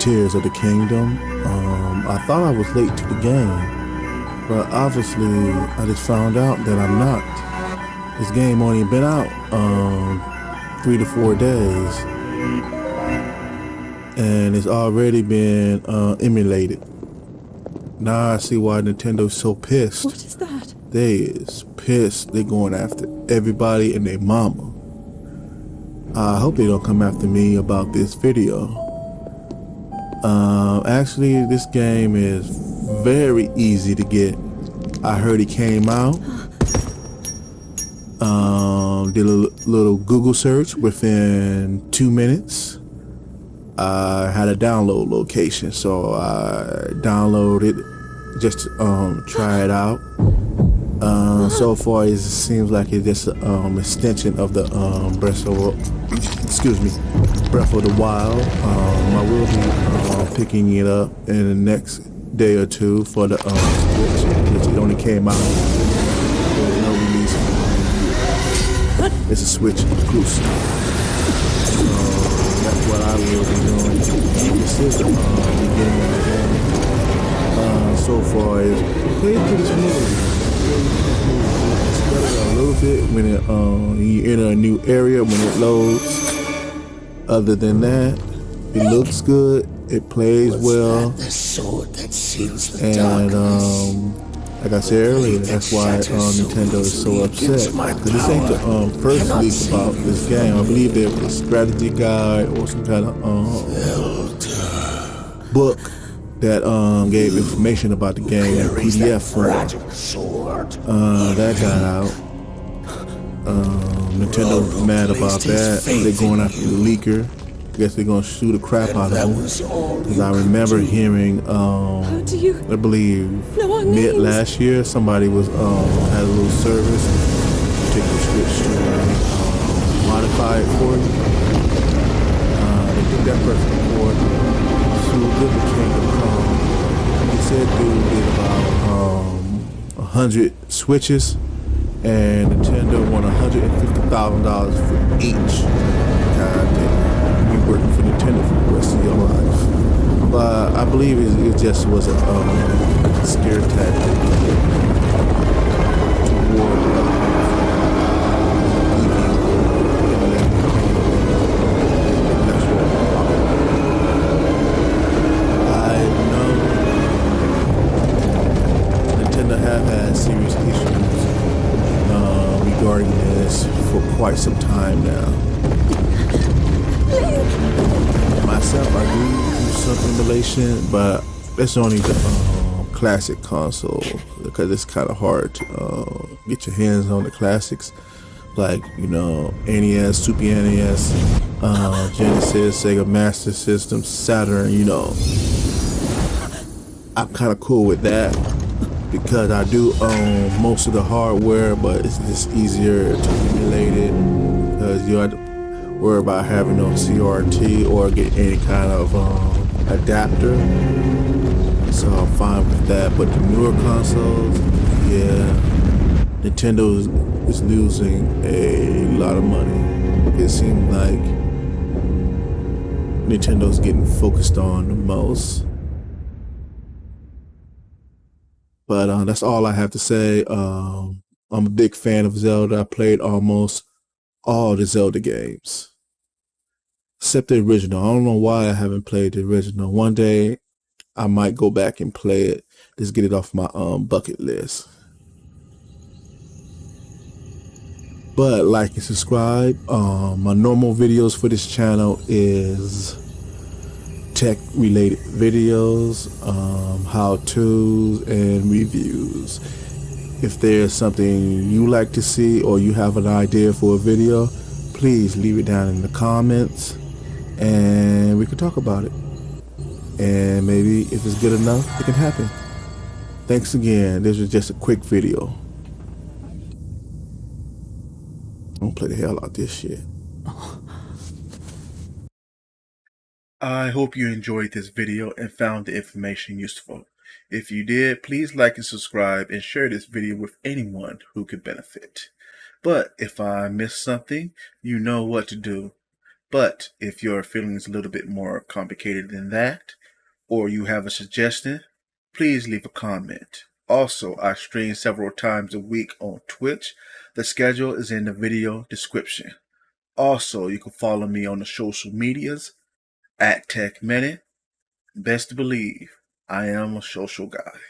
Tears of the Kingdom. I thought I was late to the game, but obviously I just found out that I'm not. This game only been out 3 to 4 days, and it's already been emulated. Now I see why Nintendo's so pissed. What is that? They is pissed. They going after everybody and their mama. I hope they don't come after me about this video. Actually, this game is very easy to get. I heard it came out. Did a little Google search within 2 minutes. I had a download location, so I downloaded just to try it out. So far, it seems like it's just an extension of the Breath of the Wild. I will be picking it up in the next day or two for the Switch, which it only came out. There's no release. It's a Switch exclusive. That's what I will be doing. This is the beginning of the game. So far, it's pretty smooth. A little bit when you enter a new area when it loads. Other than that, it looks good. It plays well. The sword that seals the And like I said earlier, that's why Nintendo is so upset. Because this ain't the first leak about this game. I believe there was a strategy guide or some kind of book that gave information about the game in PDF form. That got out. Nintendo mad about that. They're going after the leaker. I guess they're gonna sue the crap out of him. Because I remember hearing, I believe mid last year, somebody was had a little service to take the Switch to modify it for you. They took that person to court, sued them, Kingdom Come. He said dude did about 100 switches, and Nintendo won $150,000 for each. God damn. You working for Nintendo for the rest of your life. But I believe it just was a scare tactic toward have had serious issues regarding this for quite some time now. Myself, I do some emulation, but that's only the classic console because it's kind of hard to get your hands on the classics, like NES, Super NES, Genesis, Sega Master System, Saturn. I'm kind of cool with that, because I do own most of the hardware, but it's just easier to emulate it because you don't have to worry about having no CRT or get any kind of adapter. So I'm fine with that. But the newer consoles, yeah, Nintendo is losing a lot of money. It seems like Nintendo's getting focused on the most. But that's all I have to say. I'm a big fan of Zelda. I played almost all the Zelda games, except the original. I don't know why I haven't played the original. One day, I might go back and play it. Just get it off my bucket list. But like and subscribe. My normal videos for this channel is tech related videos, how-tos and reviews. If there's something you like to see or you have an idea for a video, please leave it down in the comments and we can talk about it. And maybe if it's good enough, it can happen. Thanks again. This was just a quick video. I'm gonna play the hell out of this shit. I hope you enjoyed this video and found the information useful. If you did, please like and subscribe and share this video with anyone who could benefit. But if I missed something, you know what to do. But if your feeling is a little bit more complicated than that, or you have a suggestion, please leave a comment. Also, I stream several times a week on Twitch. The schedule is in the video description. Also, you can follow me on the social medias at tekminute. Best to believe, I am a social guy.